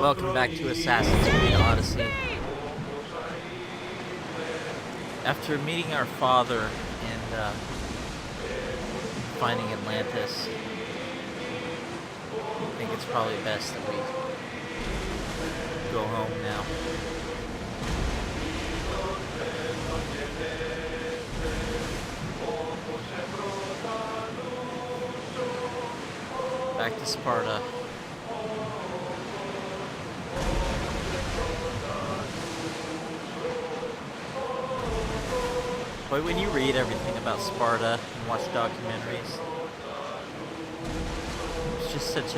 Welcome back to Assassin's Creed Odyssey. After meeting our father and finding Atlantis, I think it's probably best that we go home now. Back to Sparta. But when you read everything about Sparta and watch documentaries, it's just such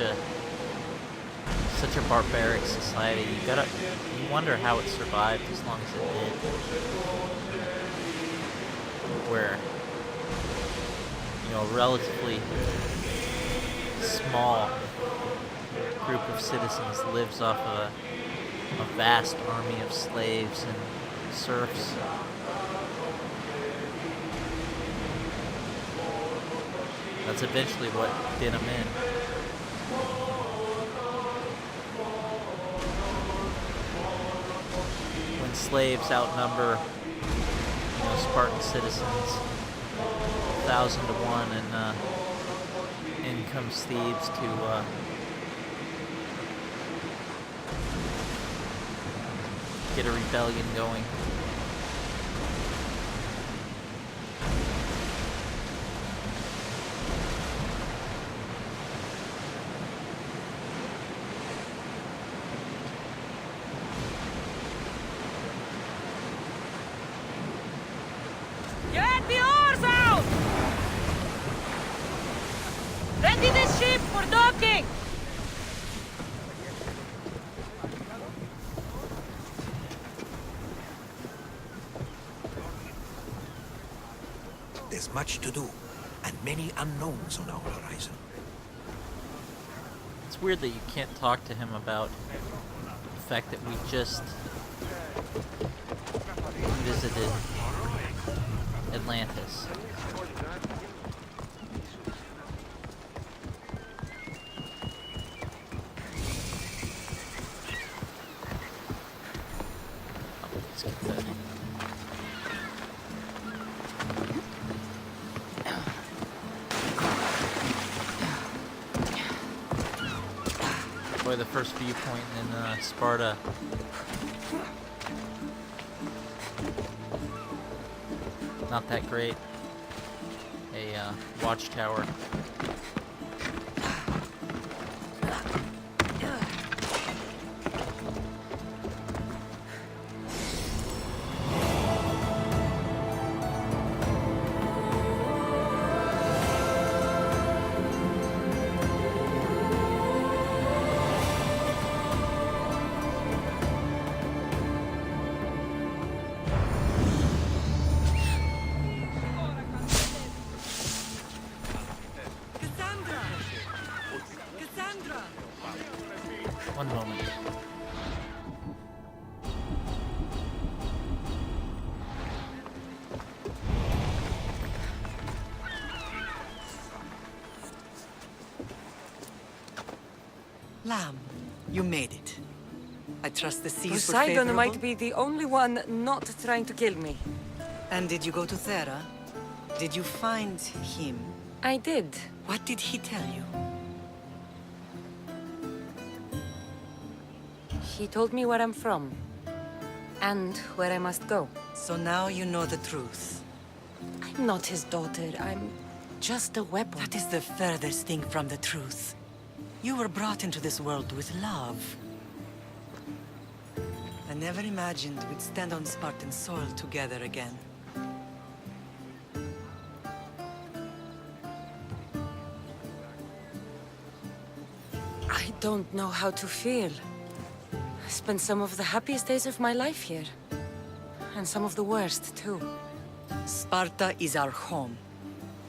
a barbaric society. You wonder how it survived as long as it did. Where, a relatively small group of citizens lives off of a vast army of slaves and serfs. That's eventually what did them in. When slaves outnumber, Spartan citizens 1,000 to 1, and in comes Thebes to get a rebellion going. Get the oars out! Ready the ship for docking! There's much to do, and many unknowns on our horizon. It's weird that you can't talk to him about the fact that we just visited Atlantis. Let's get that. Boy, the first viewpoint in Sparta. Not that great. A watchtower. Kassandra! One moment. Lamb, you made it. I trust the seas were Poseidon favorable? might be the only one not trying to kill me. And did you go to Thera? Did you find him? I did. What did he tell you? He told me where I'm from. And where I must go. So now you know the truth. I'm not his daughter. I'm just a weapon. That is the furthest thing from the truth. You were brought into this world with love. I never imagined we'd stand on Spartan soil together again. I don't know how to feel. I spent some of the happiest days of my life here. And some of the worst, too. Sparta is our home.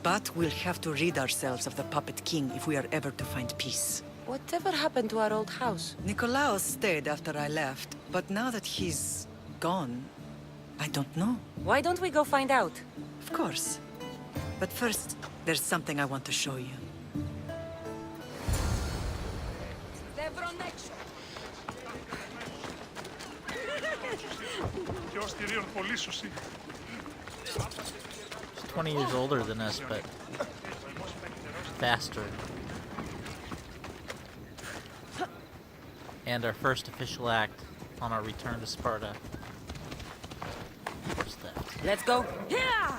But we'll have to rid ourselves of the Puppet King if we are ever to find peace. Whatever happened to our old house? Nikolaos stayed after I left, but now that he's gone, I don't know. Why don't we go find out? Of course. But first, there's something I want to show you. She's 20 years older than us, but faster. And our first official act on our return to Sparta. Horse theft. Let's go. Yeah!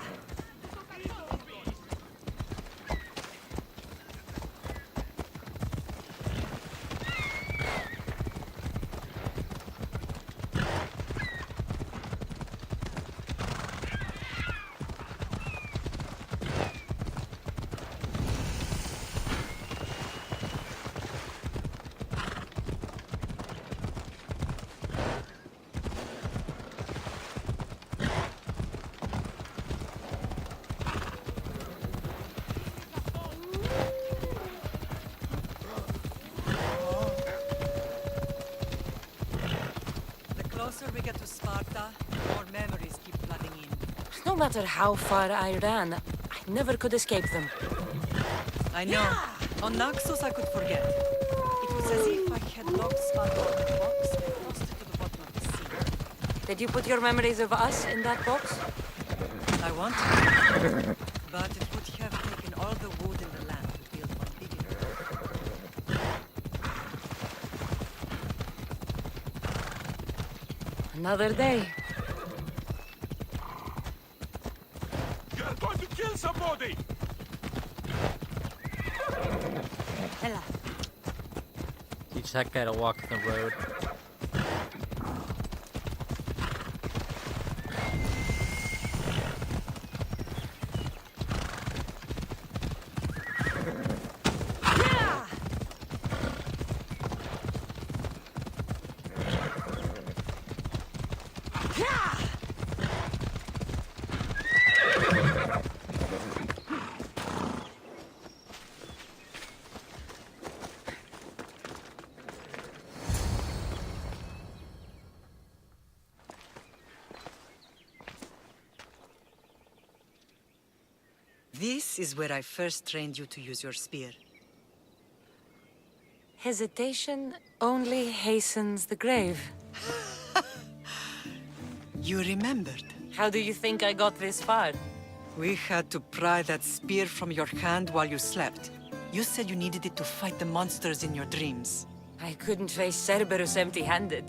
The closer we get to Sparta, the more memories keep flooding in. No matter how far I ran, I never could escape them. I know. On Naxos I could forget. It was as if I had locked Sparta in a box and lost it to the bottom of the sea. Did you put your memories of us in that box? I want to. But it would have taken all the wood in the land to build one big enough. Another day. You're going to kill somebody! Hela. Teach that guy to walk the road. This is where I first trained you to use your spear. Hesitation only hastens the grave. You remembered. How do you think I got this far? We had to pry that spear from your hand while you slept. You said you needed it to fight the monsters in your dreams. I couldn't face Cerberus empty-handed.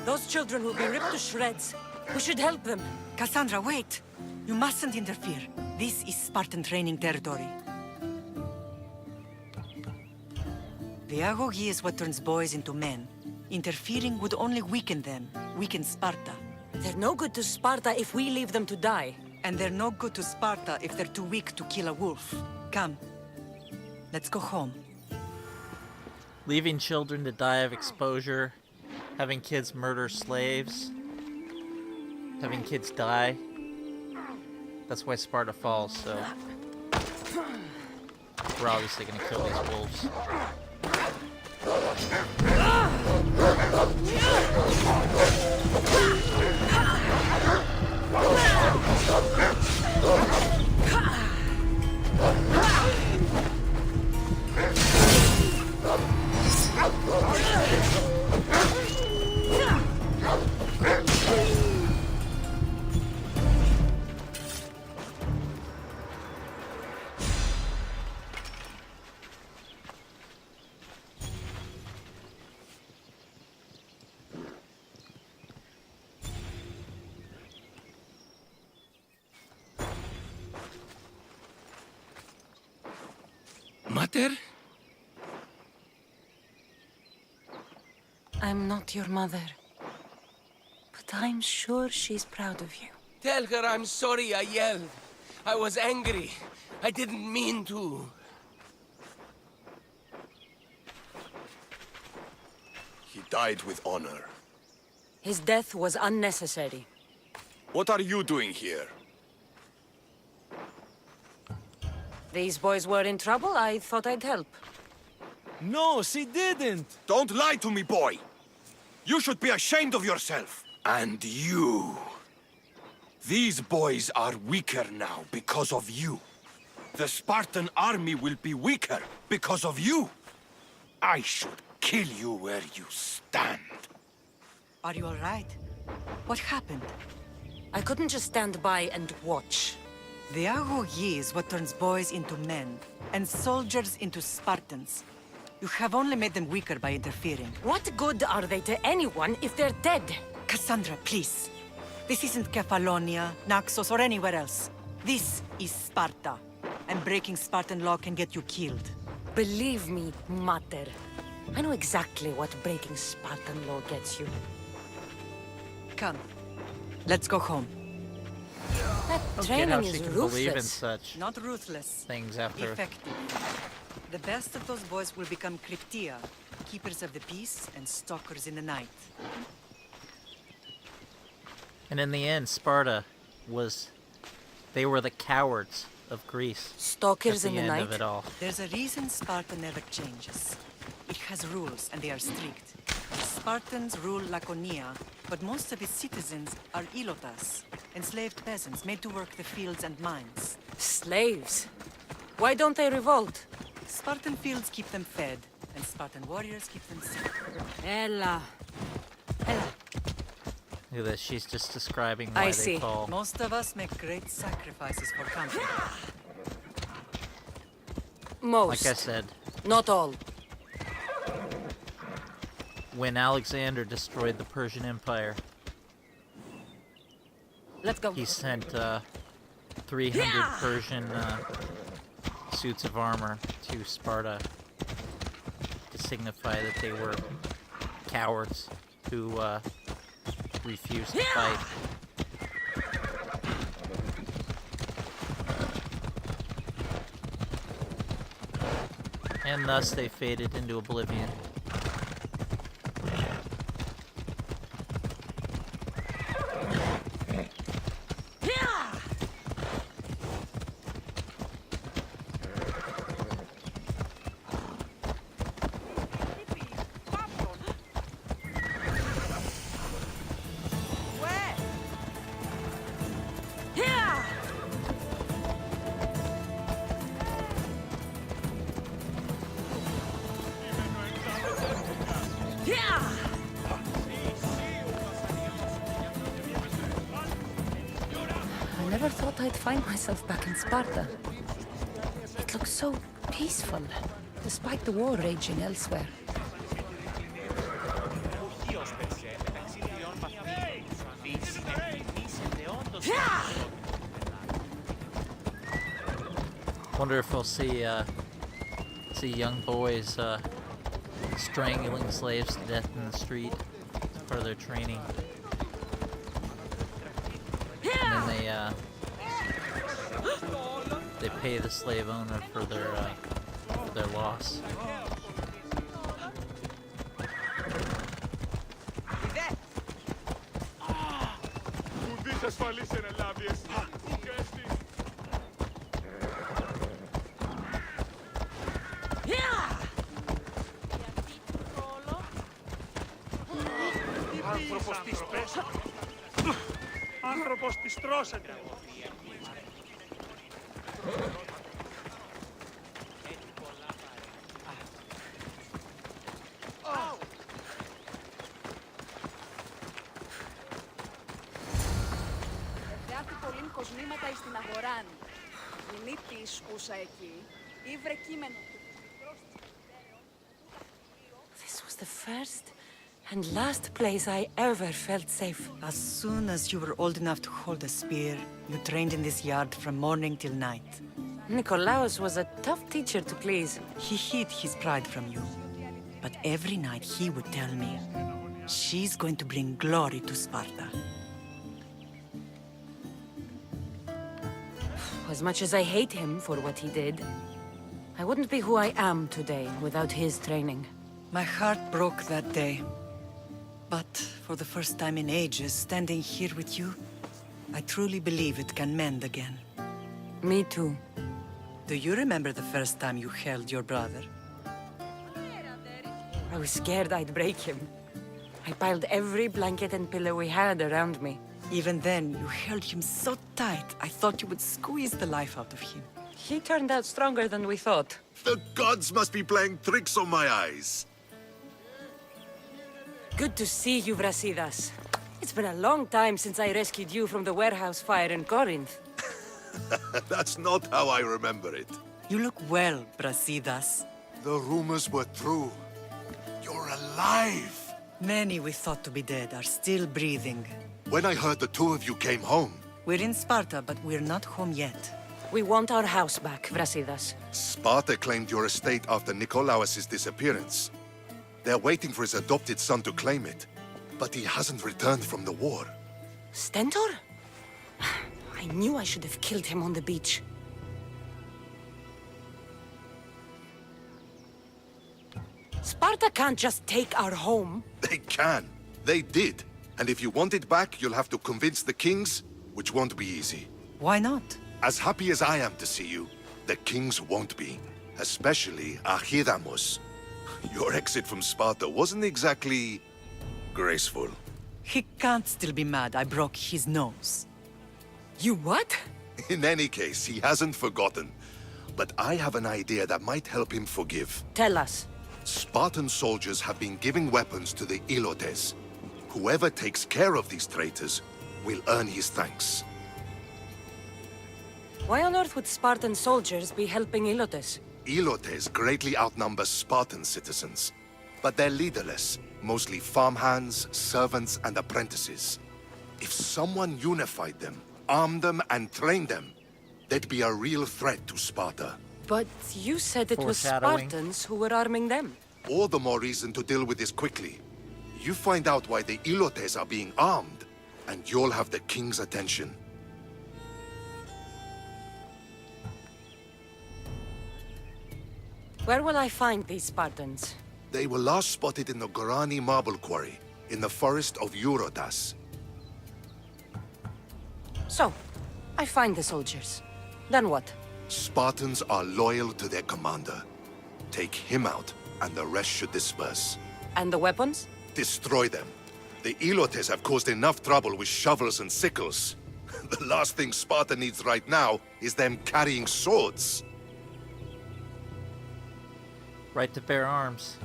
Those children will be ripped to shreds. We should help them. Kassandra, wait! You mustn't interfere. This is Spartan training territory. The agoge is what turns boys into men. Interfering would only weaken them, weaken Sparta. They're no good to Sparta if we leave them to die. And they're no good to Sparta if they're too weak to kill a wolf. Come. Let's go home. Leaving children to die of exposure, having kids murder slaves, having kids die. That's why Sparta falls, so we're obviously gonna kill these wolves. Mater? I'm not your mother. But I'm sure she's proud of you. Tell her I'm sorry I yelled. I was angry. I didn't mean to. He died with honor. His death was unnecessary. What are you doing here? These boys were in trouble. I thought I'd help. No, she didn't! Don't lie to me, boy! You should be ashamed of yourself. And you. These boys are weaker now because of you. The Spartan army will be weaker because of you. I should kill you where you stand. Are you all right? What happened? I couldn't just stand by and watch. The Ago Yi is what turns boys into men, and soldiers into Spartans. You have only made them weaker by interfering. What good are they to anyone if they're dead? Kassandra, please. This isn't Kefalonia, Naxos, or anywhere else. This is Sparta. And breaking Spartan law can get you killed. Believe me, Mater. I know exactly what breaking Spartan law gets you. Come. Let's go home. That Don't get how training she is can believe in ruthless. such Not ruthless. things after. Effective. The best of those boys will become Cryptia, keepers of the peace and stalkers in the night. And in the end, Sparta was. They were the cowards of Greece. At Stalkers the in the end night? of it all. There's a reason Sparta never changes. It has rules, and they are strict. Spartans rule Laconia, but most of its citizens are ilotas, enslaved peasants made to work the fields and mines. Slaves? Why don't they revolt? Spartan fields keep them fed, and Spartan warriors keep them safe. Ella. Ella. Look at this, she's just describing why I they see. fall. Most of us make great sacrifices for country. Most. Like I said, Not all. when Alexander destroyed the Persian Empire, Let's go. he sent 300 Persian suits of armor to Sparta to signify that they were cowards who refused to fight. And thus they faded into oblivion. I never thought I'd find myself back in Sparta. It looks so peaceful, despite the war raging elsewhere. Wonder if we'll see young boys strangling slaves to death in the street as part of their training. And then they pay the slave owner for their loss. Άνθρωπος της τρώσετε. Κάτι πολύ κοσμήματα εις την αγοράν. Νύπη σκούσα εκεί. Ήβρε κείμενο. This was the first and last place I ever felt safe. As soon as you were old enough to hold a spear, you trained in this yard from morning till night. Nikolaos was a tough teacher to please. He hid his pride from you. But every night he would tell me, she's going to bring glory to Sparta. As much as I hate him for what he did, I wouldn't be who I am today without his training. My heart broke that day. But for the first time in ages, standing here with you, I truly believe it can mend again. Me too. Do you remember the first time you held your brother? I was scared I'd break him. I piled every blanket and pillow we had around me. Even then, you held him so tight, I thought you would squeeze the life out of him. He turned out stronger than we thought. The gods must be playing tricks on my eyes. Good to see you, Brasidas. It's been a long time since I rescued you from the warehouse fire in Corinth. That's not how I remember it. You look well, Brasidas. The rumors were true. You're alive! Many we thought to be dead are still breathing. When I heard the two of you came home, We're in Sparta, but we're not home yet. We want our house back, Brasidas. Sparta claimed your estate after Nikolaos' disappearance. They're waiting for his adopted son to claim it, but he hasn't returned from the war. Stentor? I knew I should have killed him on the beach. Sparta can't just take our home. They can. They did. And if you want it back, you'll have to convince the kings, which won't be easy. Why not? As happy as I am to see you, the kings won't be. Especially Archidamos. Your exit from Sparta wasn't exactly graceful. He can't still be mad I broke his nose. You what? In any case, he hasn't forgotten. But I have an idea that might help him forgive. Tell us. Spartan soldiers have been giving weapons to the Ilotes. Whoever takes care of these traitors will earn his thanks. Why on earth would Spartan soldiers be helping Ilotes? Ilotes greatly outnumber Spartan citizens, but they're leaderless, mostly farmhands, servants, and apprentices. If someone unified them, armed them, and trained them, they'd be a real threat to Sparta. But you said it was Foreshadowing. Spartans who were arming them. All the more reason to deal with this quickly. You find out why the Ilotes are being armed, and you'll have the king's attention. Where will I find these Spartans? They were last spotted in the Gorani marble quarry, in the forest of Eurotas. So, I find the soldiers. Then what? Spartans are loyal to their commander. Take him out, and the rest should disperse. And the weapons? Destroy them. The Ilotes have caused enough trouble with shovels and sickles. The last thing Sparta needs right now is them carrying swords. Right to bear arms.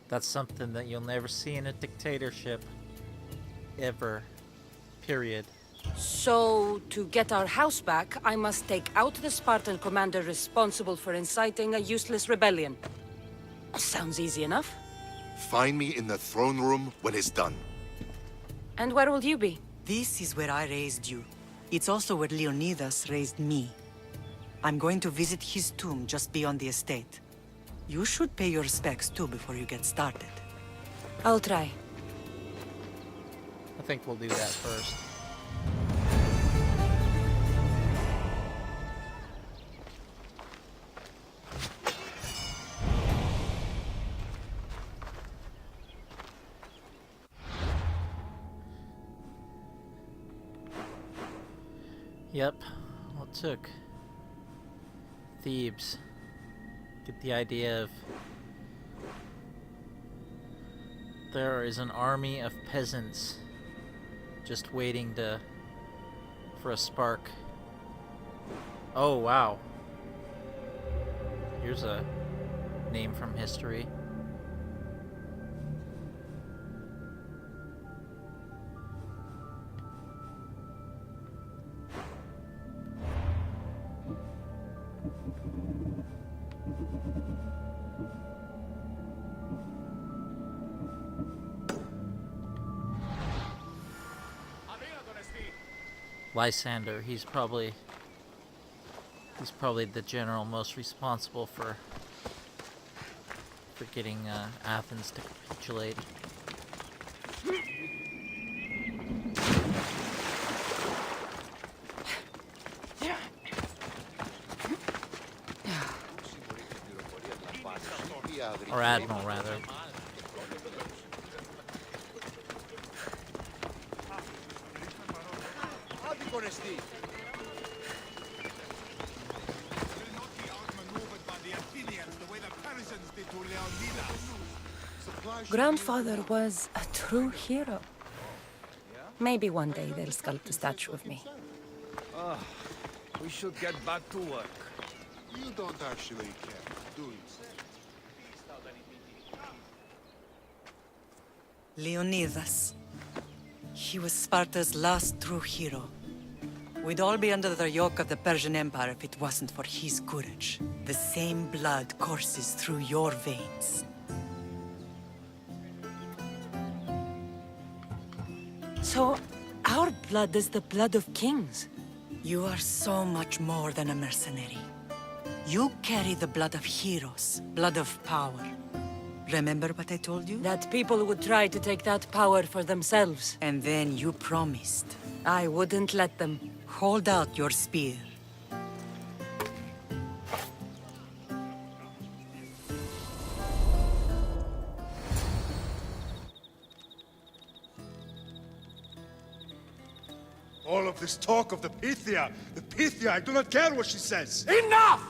That's something that you'll never see in a dictatorship. Ever. Period. So, to get our house back, I must take out the Spartan commander responsible for inciting a useless rebellion. Sounds easy enough. Find me in the throne room when it's done. And where will you be? This is where I raised you. It's also where Leonidas raised me. I'm going to visit his tomb just beyond the estate. You should pay your respects too before you get started. I'll try. I think we'll do that first. Yep, well, it took Thebes. Get the idea of there is an army of peasants just waiting for a spark. Oh wow. Here's a name from history. Lysander, he's probably the general most responsible for getting Athens to capitulate. Or admiral, rather. Grandfather was a true hero. Maybe one day they'll sculpt a statue of me. We should get back to work. You don't actually care, do you? Leonidas. He was Sparta's last true hero. We'd all be under the yoke of the Persian Empire if it wasn't for his courage. The same blood courses through your veins. So, our blood is the blood of kings. You are so much more than a mercenary. You carry the blood of heroes, blood of power. Remember what I told you? That people would try to take that power for themselves. And then you promised. I wouldn't let them. Hold out your spear. All of this talk of the Pythia, I do not care what she says. Enough!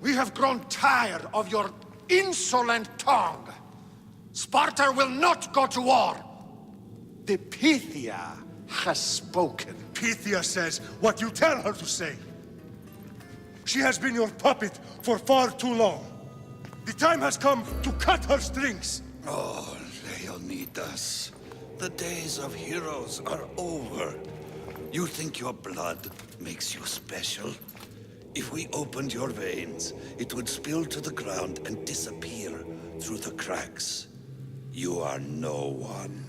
We have grown tired of your insolent tongue. Sparta will not go to war. The Pythia has spoken. Pythia says what you tell her to say. She has been your puppet for far too long. The time has come to cut her strings. Oh, Leonidas, the days of heroes are over. You think your blood makes you special? If we opened your veins, it would spill to the ground and disappear through the cracks. You are no one.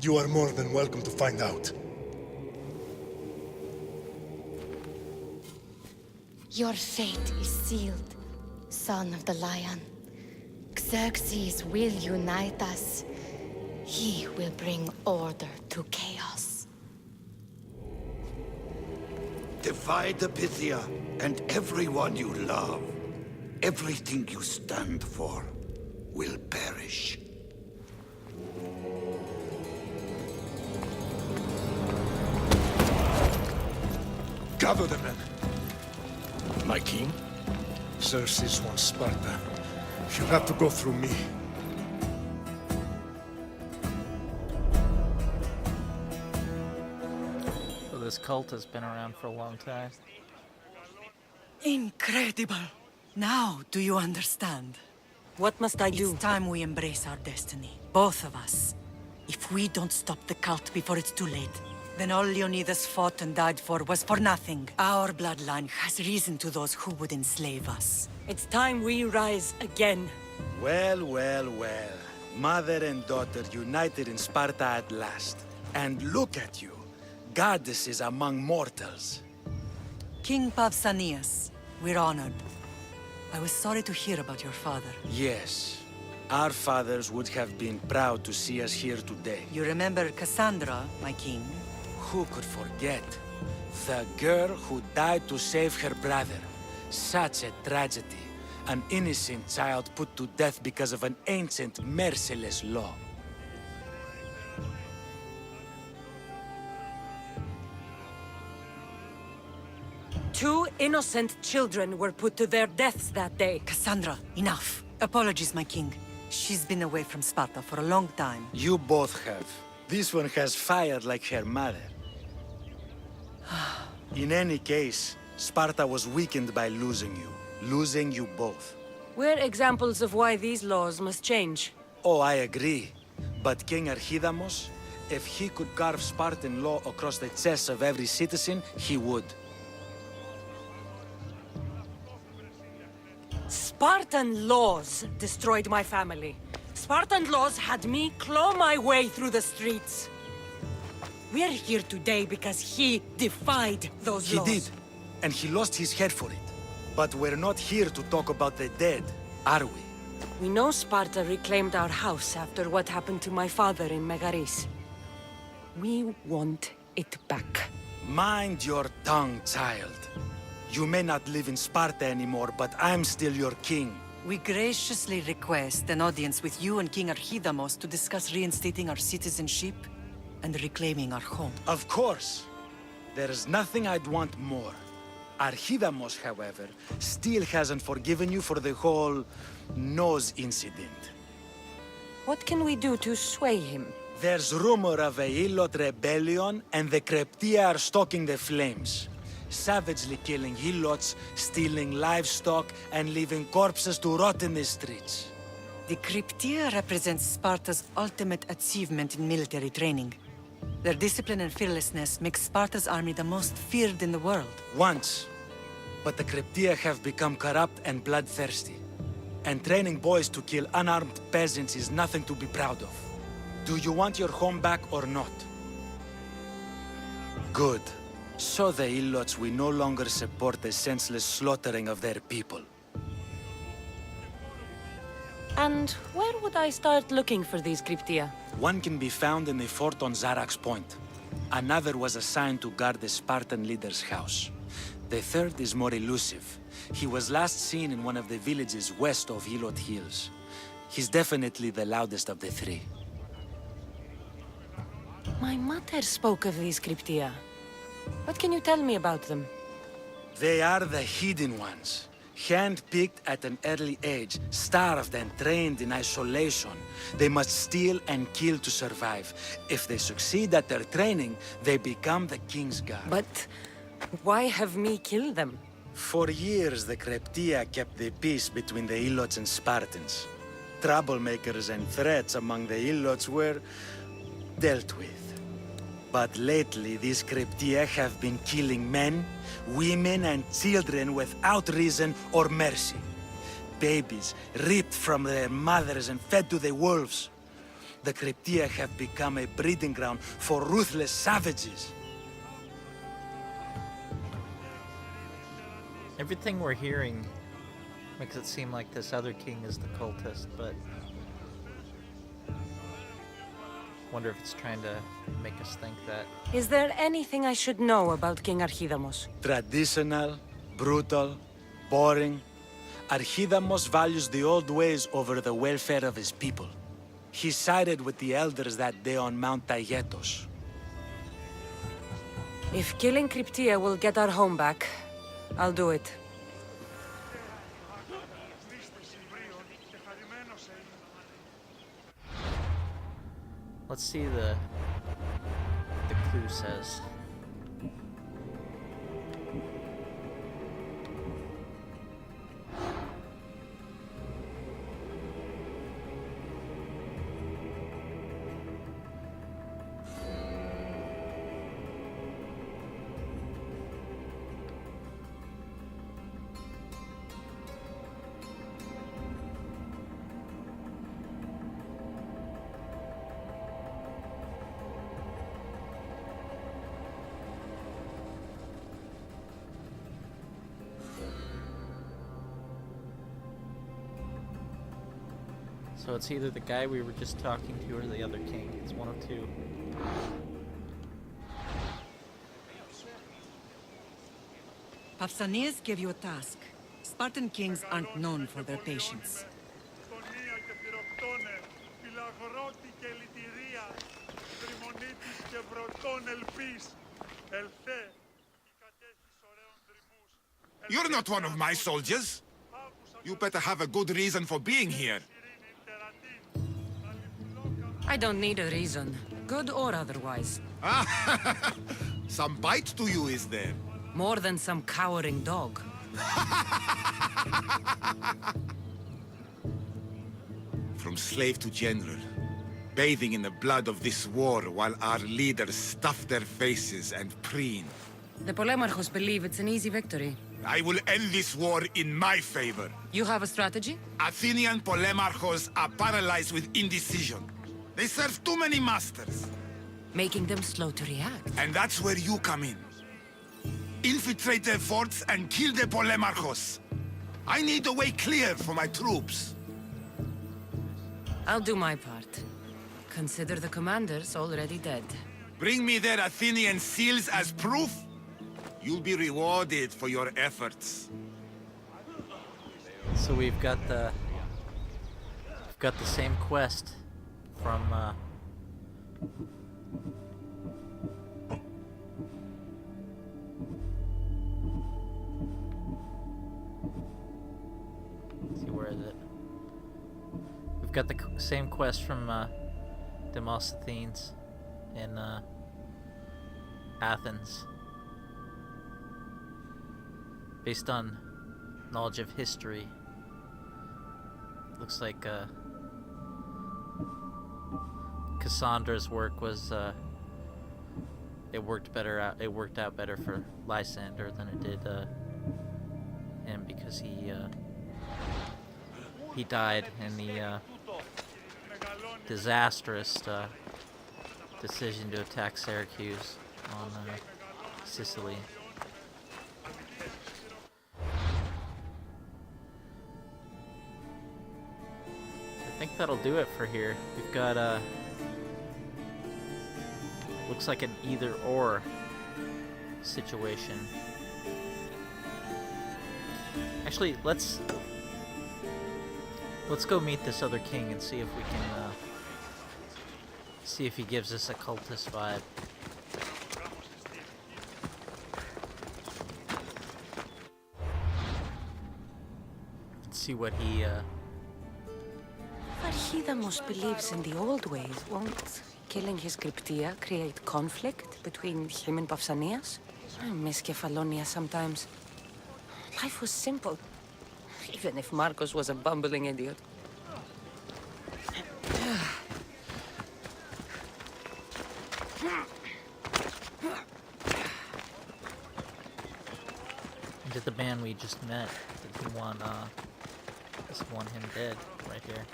You are more than welcome to find out. Your fate is sealed, son of the lion. Xerxes will unite us. He will bring order to chaos. Divide the Pythia and everyone you love. Everything you stand for will perish. Gather the men. My king? Xerxes wants Sparta. She'll have to go through me. So this cult has been around for a long time. Incredible! Now, do you understand? What must I do? It's time we embrace our destiny. Both of us. If we don't stop the cult before it's too late, then all Leonidas fought and died for was for nothing. Our bloodline has reason to those who would enslave us. It's time we rise again. Well, well, well. Mother and daughter united in Sparta at last. And look at you. Goddesses among mortals. King Pausanias, we're honored. I was sorry to hear about your father. Yes. Our fathers would have been proud to see us here today. You remember Kassandra, my king? Who could forget? The girl who died to save her brother. Such a tragedy. An innocent child put to death because of an ancient, merciless law. Two innocent children were put to their deaths that day. Kassandra, enough. Apologies, my king. She's been away from Sparta for a long time. You both have. This one has fired like her mother. In any case, Sparta was weakened by losing you. Losing you both. We're examples of why these laws must change. Oh, I agree. But King Archidamos, if he could carve Spartan law across the chests of every citizen, he would. Spartan laws destroyed my family. Spartan laws had me claw my way through the streets. We're here today because he defied those laws. He did, and he lost his head for it. But we're not here to talk about the dead, are we? We know Sparta reclaimed our house after what happened to my father in Megaris. We want it back. Mind your tongue, child. You may not live in Sparta anymore, but I'm still your king. We graciously request an audience with you and King Archidamos to discuss reinstating our citizenship and reclaiming our home. Of course. There's nothing I'd want more. Archidamos, however, still hasn't forgiven you for the whole nose incident. What can we do to sway him? There's rumor of a Hilot rebellion, and the Kreptia are stalking the flames. Savagely killing Helots, stealing livestock, and leaving corpses to rot in the streets. The Cryptia represents Sparta's ultimate achievement in military training. Their discipline and fearlessness make Sparta's army the most feared in the world. Once. But the Cryptia have become corrupt and bloodthirsty. And training boys to kill unarmed peasants is nothing to be proud of. Do you want your home back or not? Good. So the Ilots will no longer support the senseless slaughtering of their people. And where would I start looking for these Cryptia? One can be found in the fort on Zarak's Point. Another was assigned to guard the Spartan leader's house. The third is more elusive. He was last seen in one of the villages west of Hilot Hills. He's definitely the loudest of the three. My mother spoke of these Cryptia. What can you tell me about them? They are the hidden ones. Hand-picked at an early age, starved and trained in isolation. They must steal and kill to survive. If they succeed at their training, they become the King's Guard. But why have me kill them? For years, the Cryptia kept the peace between the Ilots and Spartans. Troublemakers and threats among the Ilots were dealt with. But lately, these Cryptia have been killing men, women, and children without reason or mercy. Babies ripped from their mothers and fed to the wolves. The Cryptia have become a breeding ground for ruthless savages. Everything we're hearing makes it seem like this other king is the cultist, but wonder if it's trying to make us think that. Is there anything I should know about King Archidamos? Traditional, brutal, boring. Archidamos values the old ways over the welfare of his people. He sided with the elders that day on Mount Taygetos. If killing Cryptia will get our home back, I'll do it. Let's see the clue says. So it's either the guy we were just talking to or the other king. It's one of two. Pausanias gave you a task. Spartan kings aren't known for their patience. You're not one of my soldiers. You better have a good reason for being here. I don't need a reason, good or otherwise. Some bite to you, is there? More than some cowering dog. From slave to general, bathing in the blood of this war while our leaders stuff their faces and preen. The Polemarchos believe it's an easy victory. I will end this war in my favor. You have a strategy? Athenian Polemarchos are paralyzed with indecision. They serve too many masters. Making them slow to react. And that's where you come in. Infiltrate their forts and kill the Polemarchos. I need a way clear for my troops. I'll do my part. Consider the commanders already dead. Bring me their Athenian seals as proof. You'll be rewarded for your efforts. So we've got the same quest from let's see, where is it? We've got the same quest from Demosthenes in Athens. Based on knowledge of history, looks like Cassandra's work was it worked better out. It worked out better for Lysander than it did him, because he died in the disastrous decision to attack Syracuse on Sicily. I think that'll do it for here. We've got looks like an either-or situation. Actually, let's go meet this other king and see if we can see if he gives us a cultist vibe. Let's see what he Archidamos believes in the old ways. Won't killing his Cryptia create conflict between him and Pausanias? I miss Kefalonia sometimes. Life was simple, even if Marcos was a bumbling idiot. did the man we just met. Did he want him dead right here?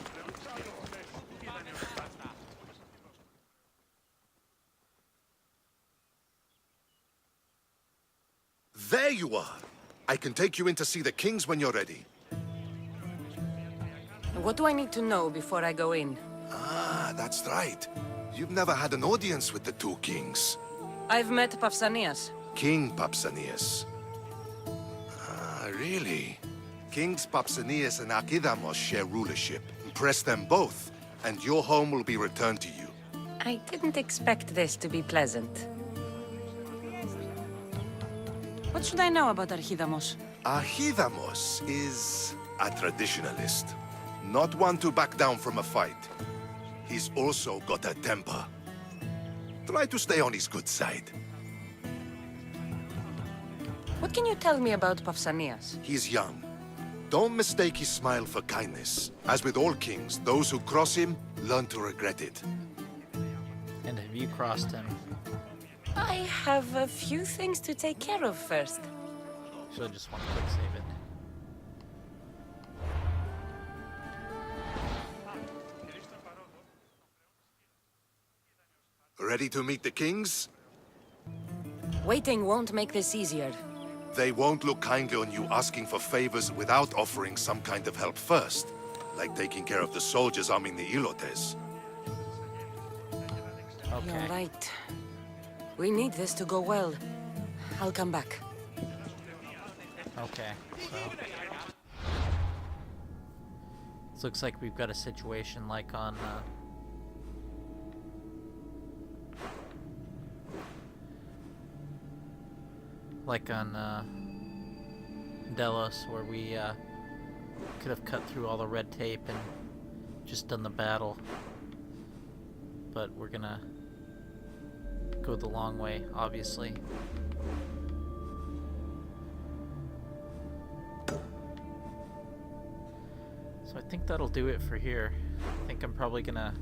There you are! I can take you in to see the kings when you're ready. What do I need to know before I go in? Ah, that's right. You've never had an audience with the two kings. I've met Pausanias. King Pausanias. Ah, really? Kings Pausanias and Archidamos share rulership. Impress them both, and your home will be returned to you. I didn't expect this to be pleasant. What should I know about Archidamos? Archidamos is a traditionalist. Not one to back down from a fight. He's also got a temper. Try to stay on his good side. What can you tell me about Pausanias? He's young. Don't mistake his smile for kindness. As with all kings, those who cross him learn to regret it. And have you crossed him? I have a few things to take care of first. So I just want to quick save it. Ready to meet the kings? Waiting won't make this easier. They won't look kindly on you asking for favors without offering some kind of help first, like taking care of the soldiers arming the Ilotes. Okay. You're right. We need this to go well. I'll come back. Okay, so... This looks like we've got a situation like on, Delos, where we, could have cut through all the red tape and just done the battle. But we're gonna go the long way, obviously. So I think that'll do it for here. I think I'm probably gonna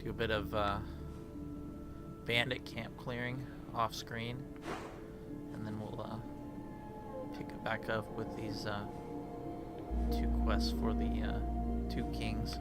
do a bit of bandit camp clearing off screen, and then we'll pick it back up with these two quests for the two kings.